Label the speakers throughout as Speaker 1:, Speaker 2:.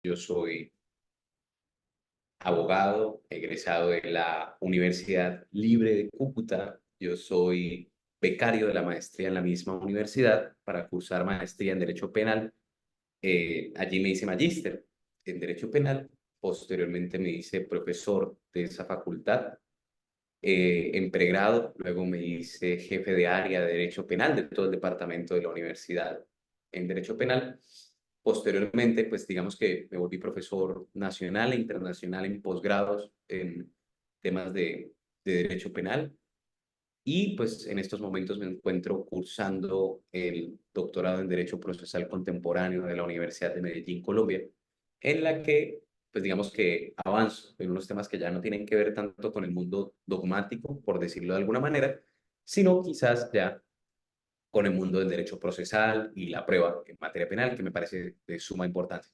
Speaker 1: Yo soy abogado, egresado de la Universidad Libre de Cúcuta. Yo soy becario de la maestría en la misma universidad para cursar maestría en Derecho Penal. Allí me hice magíster en Derecho Penal. Posteriormente me hice profesor de esa facultad en pregrado. Luego me hice jefe de área de Derecho Penal de todo el departamento de la universidad en Derecho Penal. Posteriormente, pues digamos que me volví profesor nacional e internacional en posgrados en temas de Derecho Penal. Y pues en estos momentos me encuentro cursando el doctorado en Derecho Procesal Contemporáneo de la Universidad de Medellín, Colombia, en la que pues digamos que avanzo en unos temas que ya no tienen que ver tanto con el mundo dogmático, por decirlo de alguna manera, sino quizás ya con el mundo del derecho procesal y la prueba en materia penal, que me parece de suma importancia.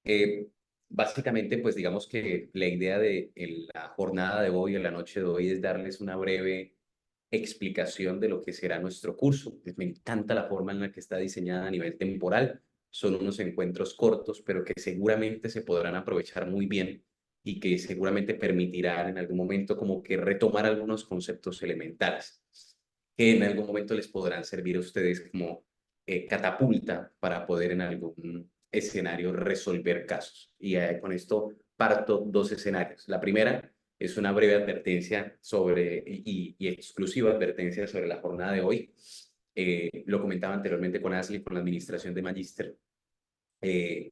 Speaker 1: Eh, Básicamente, pues digamos que la idea de la jornada de hoy, o la noche de hoy, es darles una breve explicación de lo que será nuestro curso. Pues me encanta la forma en la que está diseñada a nivel temporal. Son unos encuentros cortos, pero que seguramente se podrán aprovechar muy bien y que seguramente permitirán en algún momento como que retomar algunos conceptos elementales que en algún momento les podrán servir a ustedes como catapulta para poder en algún escenario resolver casos. Y con esto parto dos escenarios. La primera es una breve advertencia sobre, y exclusiva advertencia sobre la jornada de hoy. Lo comentaba anteriormente con Ashley, con la administración de Magister. Eh,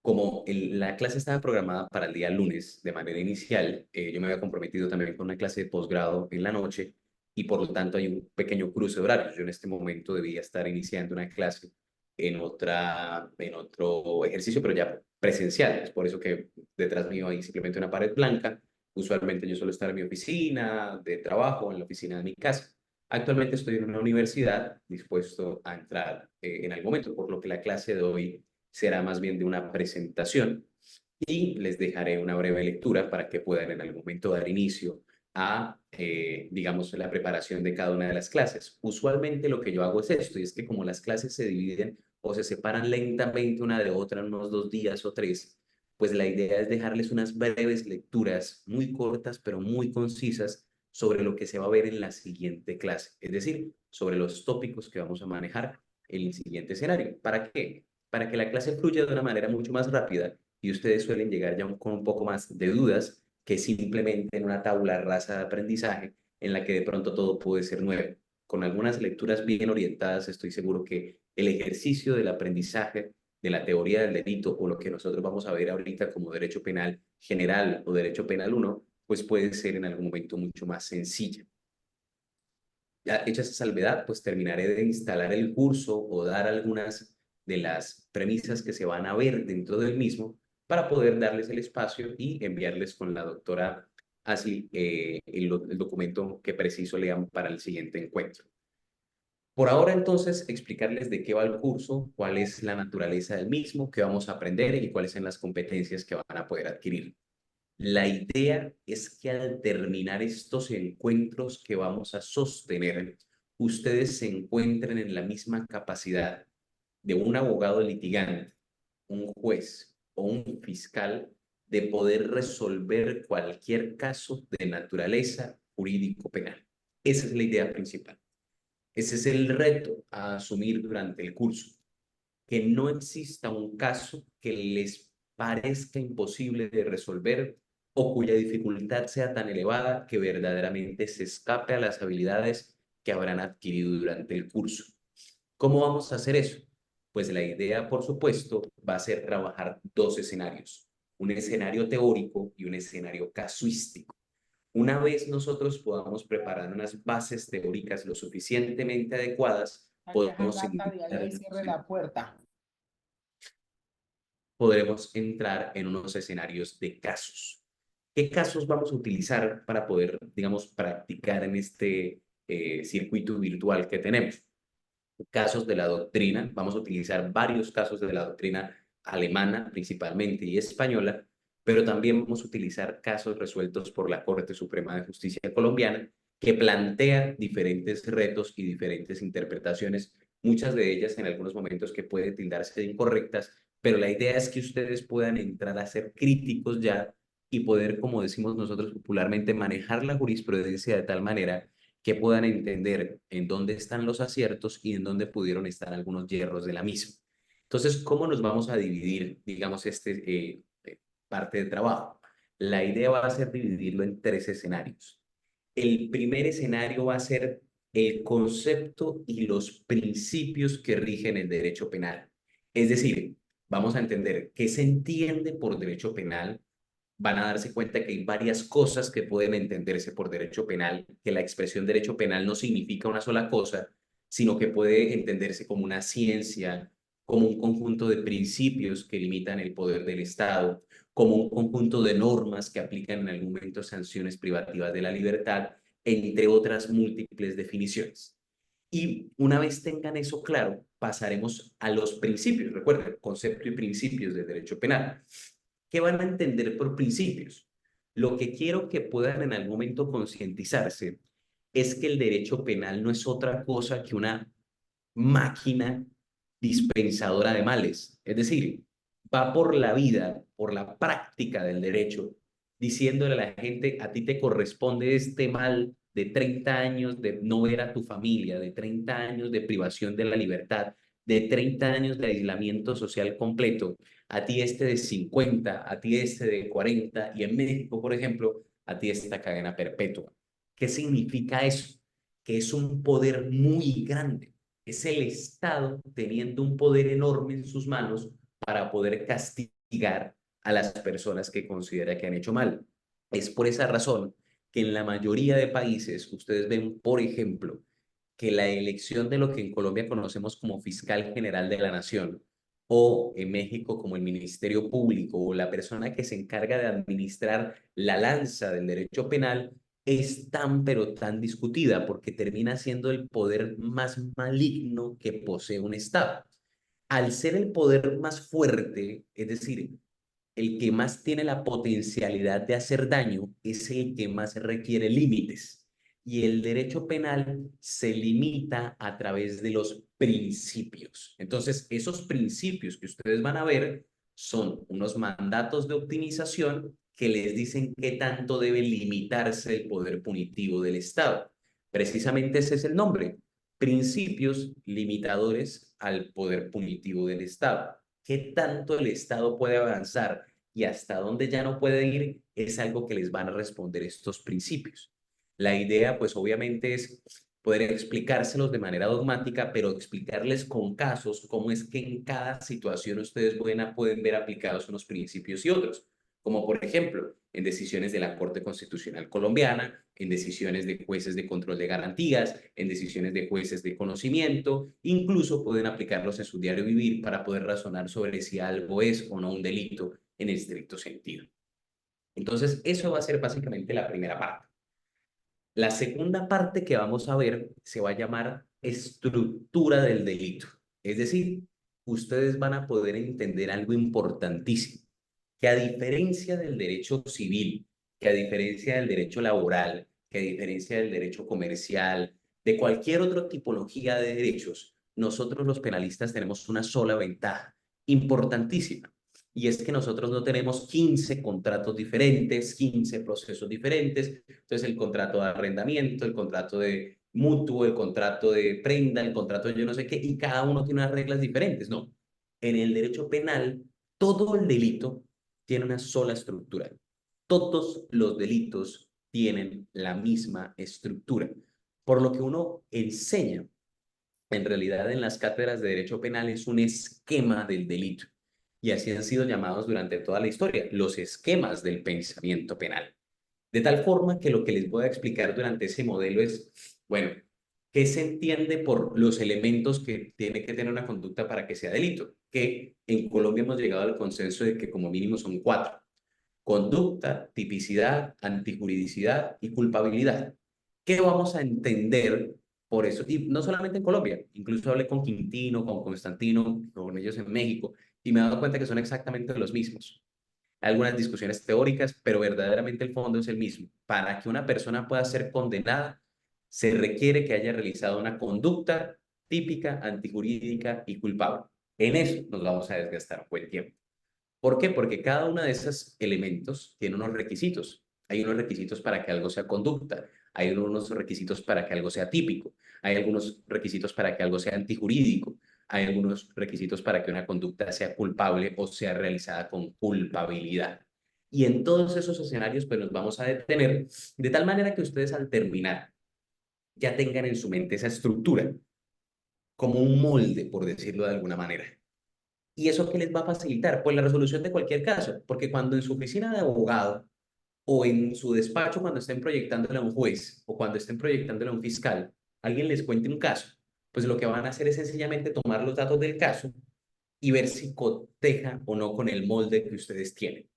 Speaker 1: Como la clase estaba programada para el día lunes de manera inicial, yo me había comprometido también con una clase de posgrado en la noche y por lo tanto hay un pequeño cruce de horarios. Yo en este momento debía estar iniciando una clase en otro ejercicio, pero ya presencial. Es por eso que detrás mío hay simplemente una pared blanca. Usualmente yo suelo estar en mi oficina de trabajo, en la oficina de mi casa. Actualmente estoy en una universidad dispuesto a entrar en algún momento, por lo que la clase de hoy será más bien de una presentación y les dejaré una breve lectura para que puedan en algún momento dar inicio a, digamos, la preparación de cada una de las clases. Usualmente lo que yo hago es esto, y es que como las clases se dividen o se separan lentamente una de otra en unos 2 días o 3, pues la idea es dejarles unas breves lecturas muy cortas pero muy concisas sobre lo que se va a ver en la siguiente clase, es decir, sobre los tópicos que vamos a manejar en el siguiente escenario. ¿Para qué? Para que la clase fluya de una manera mucho más rápida y ustedes suelen llegar ya con un poco más de dudas que simplemente en una tabla rasa de aprendizaje en la que de pronto todo puede ser nuevo. Con algunas lecturas bien orientadas, estoy seguro que el ejercicio del aprendizaje de la teoría del delito o lo que nosotros vamos a ver ahorita como derecho penal general o derecho penal uno, pues puede ser en algún momento mucho más sencilla. Ya hecha esa salvedad, pues terminaré de instalar el curso o dar algunas de las premisas que se van a ver dentro del mismo para poder darles el espacio y enviarles con la doctora así el documento que preciso lean para el siguiente encuentro. Por ahora entonces explicarles de qué va el curso, cuál es la naturaleza del mismo, qué vamos a aprender y cuáles son las competencias que van a poder adquirir. La idea es que al terminar estos encuentros que vamos a sostener, ustedes se encuentren en la misma capacidad de un abogado litigante, un juez o un fiscal de poder resolver cualquier caso de naturaleza jurídico penal. Esa es la idea principal. Ese es el reto a asumir durante el curso, que no exista un caso que les parezca imposible de resolver o cuya dificultad sea tan elevada que verdaderamente se escape a las habilidades que habrán adquirido durante el curso. ¿Cómo vamos a hacer eso? Pues la idea, por supuesto, va a ser trabajar dos escenarios, un escenario teórico y un escenario casuístico. Una vez nosotros podamos preparar unas bases teóricas lo suficientemente adecuadas,
Speaker 2: A que
Speaker 1: podemos
Speaker 2: Agatha de
Speaker 1: entrar
Speaker 2: allá y
Speaker 1: en
Speaker 2: cierre la puerta.
Speaker 1: podremos entrar en unos escenarios de casos. ¿Qué casos vamos a utilizar para poder, digamos, practicar en este circuito virtual que tenemos? Casos de la doctrina, vamos a utilizar varios casos de la doctrina alemana principalmente y española, pero también vamos a utilizar casos resueltos por la Corte Suprema de Justicia colombiana que plantea diferentes retos y diferentes interpretaciones, muchas de ellas en algunos momentos que pueden tildarse de incorrectas, pero la idea es que ustedes puedan entrar a ser críticos ya y poder, como decimos nosotros popularmente, manejar la jurisprudencia de tal manera que puedan entender en dónde están los aciertos y en dónde pudieron estar algunos hierros de la misma. Entonces, ¿cómo nos vamos a dividir, digamos, parte de trabajo? La idea va a ser dividirlo en tres escenarios. El primer escenario va a ser el concepto y los principios que rigen el derecho penal. Es decir, vamos a entender qué se entiende por derecho penal. Van a darse cuenta que hay varias cosas que pueden entenderse por derecho penal, que la expresión derecho penal no significa una sola cosa, sino que puede entenderse como una ciencia, como un conjunto de principios que limitan el poder del Estado, como un conjunto de normas que aplican en algún momento sanciones privativas de la libertad, entre otras múltiples definiciones. Y una vez tengan eso claro, pasaremos a los principios. Recuerden, concepto y principios del derecho penal. ¿Qué van a entender por principios? Lo que quiero que puedan en algún momento concientizarse es que el derecho penal no es otra cosa que una máquina dispensadora de males. Es decir, va por la vida, por la práctica del derecho, diciéndole a la gente, a ti te corresponde este mal de 30 años de no ver a tu familia, de 30 años de privación de la libertad, de 30 años de aislamiento social completo, a ti este de 50, a ti este de 40, y en México, por ejemplo, a ti esta cadena perpetua. ¿Qué significa eso? Que es un poder muy grande. Es el Estado teniendo un poder enorme en sus manos para poder castigar a las personas que considera que han hecho mal. Es por esa razón que en la mayoría de países ustedes ven, por ejemplo, que la elección de lo que en Colombia conocemos como fiscal general de la nación o en México como el Ministerio Público o la persona que se encarga de administrar la lanza del derecho penal es tan pero tan discutida porque termina siendo el poder más maligno que posee un Estado. Al ser el poder más fuerte, es decir, el que más tiene la potencialidad de hacer daño, es el que más requiere límites. Y el derecho penal se limita a través de los principios. Entonces, esos principios que ustedes van a ver son unos mandatos de optimización que les dicen qué tanto debe limitarse el poder punitivo del Estado. Precisamente ese es el nombre, principios limitadores al poder punitivo del Estado. ¿Qué tanto el Estado puede avanzar y hasta dónde ya no puede ir? Es algo que les van a responder estos principios. La idea, pues obviamente es poder explicárselos de manera dogmática, pero explicarles con casos cómo es que en cada situación ustedes pueden ver aplicados unos principios y otros, como por ejemplo en decisiones de la Corte Constitucional Colombiana, en decisiones de jueces de control de garantías, en decisiones de jueces de conocimiento, incluso pueden aplicarlos en su diario vivir para poder razonar sobre si algo es o no un delito en el estricto sentido. Entonces, eso va a ser básicamente la primera parte. La segunda parte que vamos a ver se va a llamar estructura del delito. Es decir, ustedes van a poder entender algo importantísimo, que a diferencia del derecho civil, que a diferencia del derecho laboral, que a diferencia del derecho comercial, de cualquier otra tipología de derechos, nosotros los penalistas tenemos una sola ventaja importantísima, y es que nosotros no tenemos 15 contratos diferentes, 15 procesos diferentes. Entonces, el contrato de arrendamiento, el contrato de mutuo, el contrato de prenda, el contrato de yo no sé qué, y cada uno tiene unas reglas diferentes. No, en el derecho penal, todo el delito tiene una sola estructura. Todos los delitos tienen la misma estructura. Por lo que uno enseña, en realidad en las cátedras de derecho penal, es un esquema del delito. Y así han sido llamados durante toda la historia, los esquemas del pensamiento penal. De tal forma que lo que les voy a explicar durante ese modelo es, bueno, ¿qué se entiende por los elementos que tiene que tener una conducta para que sea delito? Que en Colombia hemos llegado al consenso de que como mínimo son cuatro: conducta, tipicidad, antijuridicidad y culpabilidad. ¿Qué vamos a entender por eso? Y no solamente en Colombia, incluso hablé con Quintino, con Constantino, con ellos en México, y me he dado cuenta que son exactamente los mismos. Algunas discusiones teóricas, pero verdaderamente el fondo es el mismo. Para que una persona pueda ser condenada, se requiere que haya realizado una conducta típica, antijurídica y culpable. En eso nos vamos a desgastar un buen tiempo. ¿Por qué? Porque cada uno de esos elementos tiene unos requisitos. Hay unos requisitos para que algo sea conducta, hay unos requisitos para que algo sea típico, hay algunos requisitos para que algo sea antijurídico, hay algunos requisitos para que una conducta sea culpable o sea realizada con culpabilidad. Y en todos esos escenarios, pues nos vamos a detener de tal manera que ustedes al terminar ya tengan en su mente esa estructura, como un molde, por decirlo de alguna manera. ¿Y eso qué les va a facilitar? Pues la resolución de cualquier caso, porque cuando en su oficina de abogado o en su despacho, cuando estén proyectándole a un juez o cuando estén proyectándole a un fiscal, alguien les cuente un caso, pues lo que van a hacer es sencillamente tomar los datos del caso y ver si coteja o no con el molde que ustedes tienen.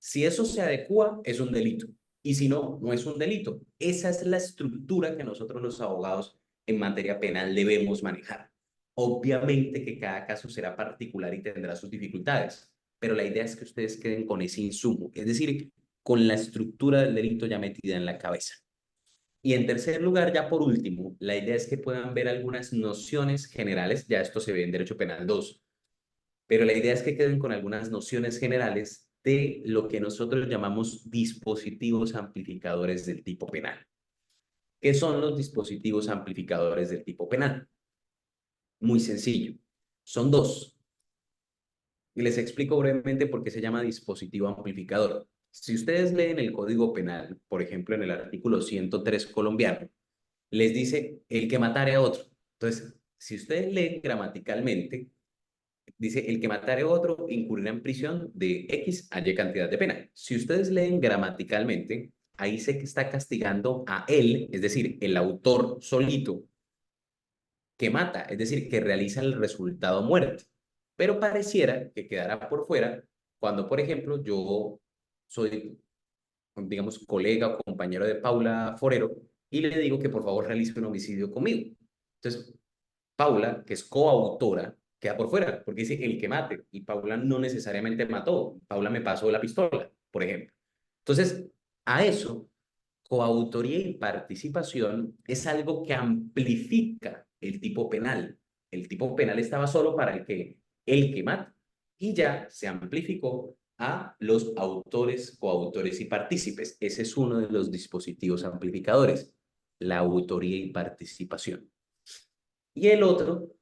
Speaker 1: Si eso se adecua, es un delito. Y si no, no es un delito. Esa es la estructura que nosotros los abogados en materia penal debemos manejar. Obviamente que cada caso será particular y tendrá sus dificultades, pero la idea es que ustedes queden con ese insumo, es decir, con la estructura del delito ya metida en la cabeza. Y en tercer lugar, ya por último, la idea es que puedan ver algunas nociones generales, ya esto se ve en Derecho Penal 2, pero la idea es que queden con algunas nociones generales de lo que nosotros llamamos dispositivos amplificadores del tipo penal. ¿Qué son los dispositivos amplificadores del tipo penal? Muy sencillo. Son dos. Y les explico brevemente por qué se llama dispositivo amplificador. Si ustedes leen el Código Penal, por ejemplo, en el artículo 103 colombiano, les dice el que matare a otro. Entonces, si ustedes leen gramaticalmente, dice, el que matare a otro incurrirá en prisión de X a Y cantidad de pena. Si ustedes leen gramaticalmente, ahí se está castigando a él, es decir, el autor solito, que mata, es decir, que realiza el resultado muerte. Pero pareciera que quedará por fuera cuando, por ejemplo, yo soy, digamos, colega o compañero de Paula Forero y le digo que por favor realice un homicidio conmigo. Entonces, Paula, que es coautora, queda por fuera, porque dice el que mate, y Paula no necesariamente mató, Paula me pasó la pistola, por ejemplo. Entonces, a eso, coautoría y participación es algo que amplifica el tipo penal. El tipo penal estaba solo para el que mata, y ya se amplificó a los autores, coautores y partícipes. Ese es uno de los dispositivos amplificadores, la autoría y participación. Y el otro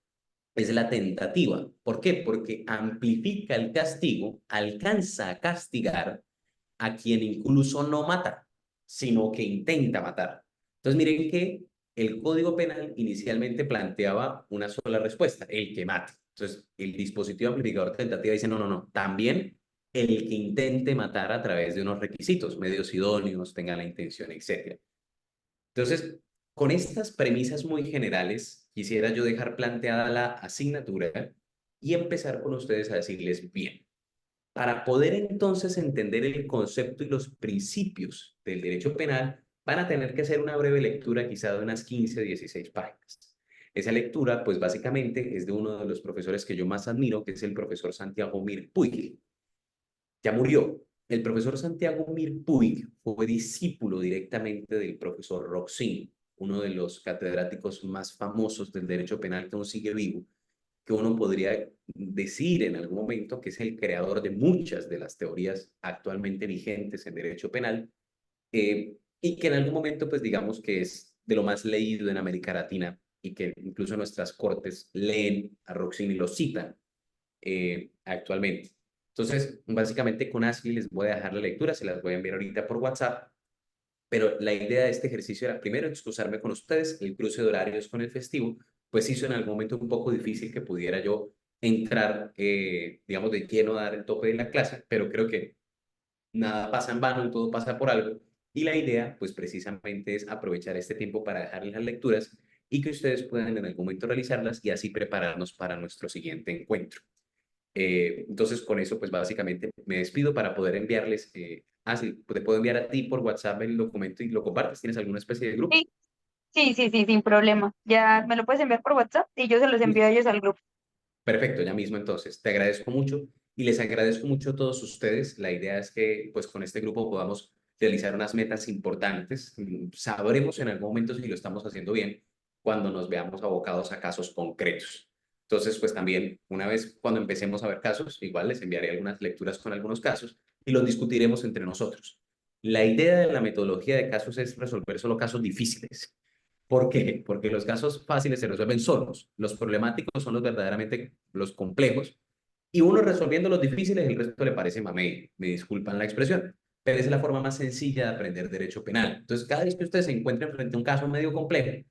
Speaker 1: es la tentativa. ¿Por qué? Porque amplifica el castigo, alcanza a castigar a quien incluso no mata, sino que intenta matar. Entonces miren que el Código Penal inicialmente planteaba una sola respuesta, el que mate. Entonces el dispositivo amplificador tentativa dice, no, no, no, también el que intente matar a través de unos requisitos, medios idóneos, tenga la intención, etcétera. Entonces, con estas premisas muy generales, quisiera yo dejar planteada la asignatura y empezar con ustedes a decirles, bien, para poder entonces entender el concepto y los principios del derecho penal, van a tener que hacer una breve lectura quizá de unas 15, 16 páginas. Esa lectura, pues básicamente es de uno de los profesores que yo más admiro, que es el profesor Santiago Mir Puig. Ya murió. El profesor Santiago Mir Puig fue discípulo directamente del profesor Roxin, uno de los catedráticos más famosos del derecho penal que aún sigue vivo, que uno podría decir en algún momento que es el creador de muchas de las teorías actualmente vigentes en derecho penal, y que en algún momento, pues digamos que es de lo más leído en América Latina y que incluso nuestras cortes leen a Roxin y lo citan actualmente. Entonces, básicamente con Ashley les voy a dejar la lectura, se las voy a enviar ahorita por WhatsApp, pero la idea de este ejercicio era primero excusarme con ustedes, el cruce de horarios con el festivo, pues hizo en algún momento un poco difícil que pudiera yo entrar, digamos, de lleno a dar el tope de la clase, pero creo que nada pasa en vano y todo pasa por algo. Y la idea, pues precisamente es aprovechar este tiempo para dejarles las lecturas y que ustedes puedan en algún momento realizarlas y así prepararnos para nuestro siguiente encuentro. Entonces, con eso, pues básicamente me despido para poder enviarles. Sí, te puedo enviar a ti por WhatsApp el documento y lo compartes. ¿Tienes alguna especie de grupo?
Speaker 2: Sí, sí, sí, sí, sin problema. Ya me lo puedes enviar por WhatsApp y yo se los envío
Speaker 1: Listo.
Speaker 2: a ellos al grupo.
Speaker 1: Perfecto, ya mismo entonces. Te agradezco mucho y les agradezco mucho a todos ustedes. La idea es que, pues, con este grupo podamos realizar unas metas importantes. Sabremos en algún momento si lo estamos haciendo bien cuando nos veamos abocados a casos concretos. Entonces, pues también, una vez cuando empecemos a ver casos, igual les enviaré algunas lecturas con algunos casos y los discutiremos entre nosotros. La idea de la metodología de casos es resolver solo casos difíciles. ¿Por qué? Porque los casos fáciles se resuelven solos. Los problemáticos son los verdaderamente los complejos. Y uno resolviendo los difíciles, el resto le parece mamey. Me disculpan la expresión. Pero esa es la forma más sencilla de aprender derecho penal. Entonces, cada vez que ustedes se encuentren frente a un caso medio complejo,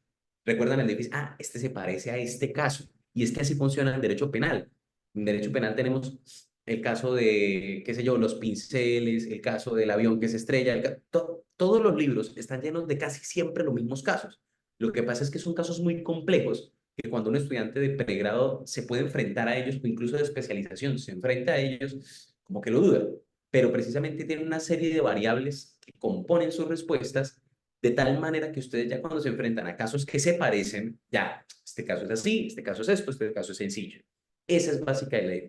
Speaker 1: recuerdan el difícil, este se parece a este caso. Y es que así funciona el derecho penal. En derecho penal tenemos el caso de, qué sé yo, los pinceles, el caso del avión que se estrella. Todos los libros están llenos de casi siempre los mismos casos. Lo que pasa es que son casos muy complejos que cuando un estudiante de pregrado se puede enfrentar a ellos o incluso de especialización se enfrenta a ellos, como que lo duda. Pero precisamente tiene una serie de variables que componen sus respuestas de tal manera que ustedes ya cuando se enfrentan a casos que se parecen, ya, este caso es así, este caso es esto, este caso es sencillo. Esa es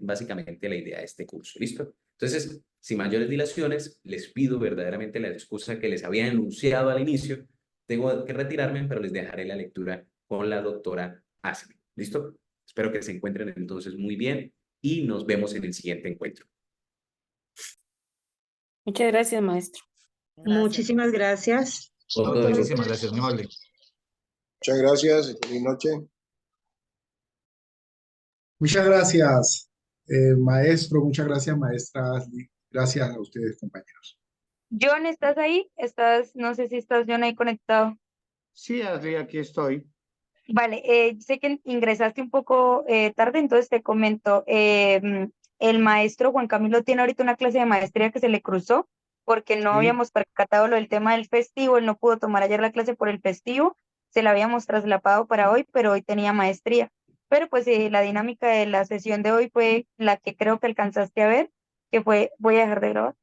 Speaker 1: básicamente la idea de este curso, ¿listo? Entonces, sin mayores dilaciones, les pido verdaderamente la excusa que les había enunciado al inicio. Tengo que retirarme, pero les dejaré la lectura con la doctora Asmi. ¿Listo? Espero que se encuentren entonces muy bien y nos vemos en el siguiente encuentro.
Speaker 3: Muchas gracias, maestro.
Speaker 4: Gracias.
Speaker 2: Muchísimas gracias.
Speaker 1: Con
Speaker 5: No,
Speaker 1: todo gusto.
Speaker 5: muchísimas gracias, muy amable.
Speaker 6: Muchas gracias y feliz noche.
Speaker 7: Muchas gracias, maestro. Muchas gracias, maestra Ashley. Gracias a ustedes, compañeros.
Speaker 2: John, ¿estás ahí? No sé si estás, John, ahí conectado.
Speaker 5: Sí, Adri, aquí estoy.
Speaker 2: Vale, sé que ingresaste un poco tarde, entonces te comento. El maestro Juan Camilo tiene ahorita una clase de maestría que se le cruzó porque no
Speaker 5: Sí.
Speaker 2: habíamos percatado lo del tema del festivo. Él no pudo tomar ayer la clase por el festivo, se la habíamos trasladado para hoy, pero hoy tenía maestría. Pero pues la dinámica de la sesión de hoy fue la que creo que alcanzaste a ver, que fue, voy a dejar de grabar.